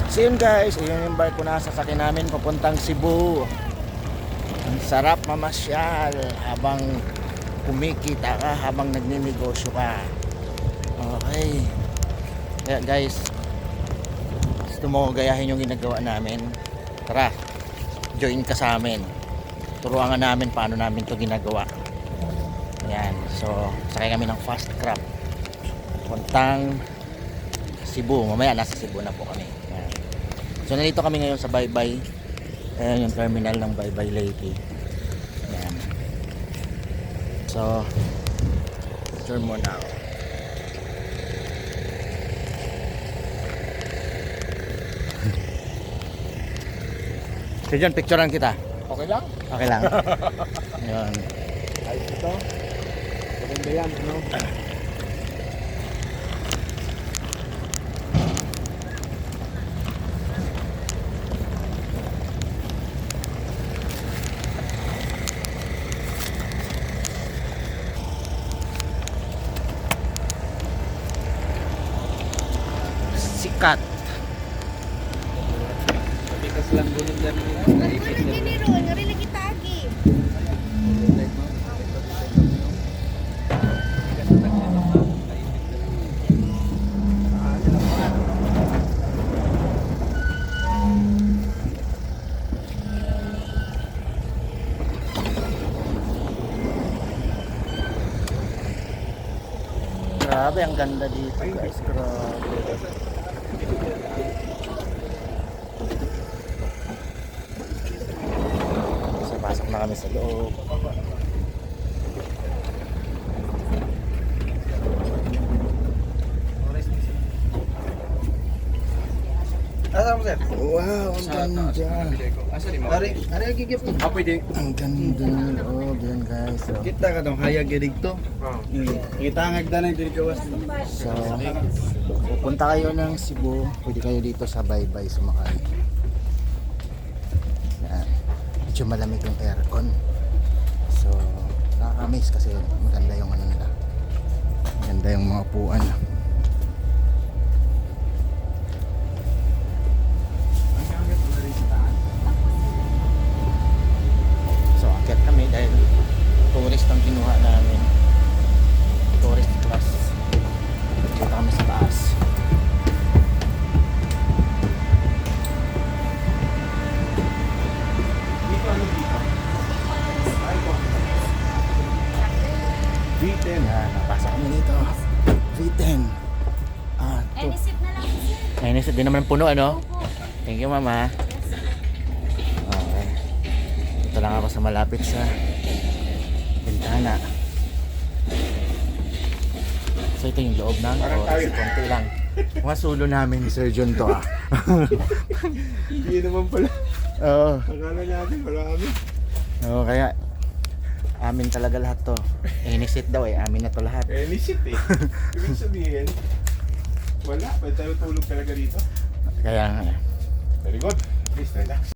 So yun guys, yun yung barko na sasakyan namin papuntang Cebu. Ang sarap mamasyal habang kumikita ka, habang nagninegosyo ka. Okay. Kaya guys, gusto mo gayahin yung ginagawa namin, tara, join ka sa amin. Turuan nga namin paano namin to ginagawa. Ayan, so sakay kami ng fast crab puntang Cebu. Mamaya nasa Cebu na po kami. Ayan. So nandito kami ngayon sa Baybay. Ayan yung terminal ng Baybay Leyte. Ayan. So turn mo na ako. So dyan, picturean kita. Okay lang? Okay lang. Ayan. Ayos ito. Maganda yan, ano? Sikat. Tikas lang din yung dami nila. Ano gini ron? Ngari lagi tagi. Grabe, ang ganda dito guys. Grabe. So, pasok na kami sa loob. Asa mo, sir? Wow, ang ganda. Asa ni mo? Ari gigip. Ah, pwede. Ang ganda. Oh, yan guys. So, Kita ka dong hayag dito. Kita ang hagdanan dito gawas. so pupunta kayo ng Cebu, pwede kayo dito sa Baybay sumakay. Yan. Medyo malamig yung aircon. So, nakaka-amaze kasi maganda yung ano nila. Maganda yung mga upuan. So, akyat kami dahil tourist ang kinuha namin. Tourist class. Dito kami sa taas. Dito ano dito? V10. Yan, napasok kami dito. V10. Ah, to. Any seat na lang sir. Ay, di naman puno, ano? Thank you, mama. Okay. Dito lang ako sa malapit sa bintana. So, ito yung loob ng oras. Konti lang. Mga sulo namin ni Sir John to, ah. Hindi naman pala. Oo. Akala namin wala kami. Oo, kaya amin talaga lahat to. Inisit daw eh, amin na to lahat. Nisit eh. Ibig sabihin, wala. Pwede tayo tulog talaga dito. Kaya nga. Very good. Please, relax.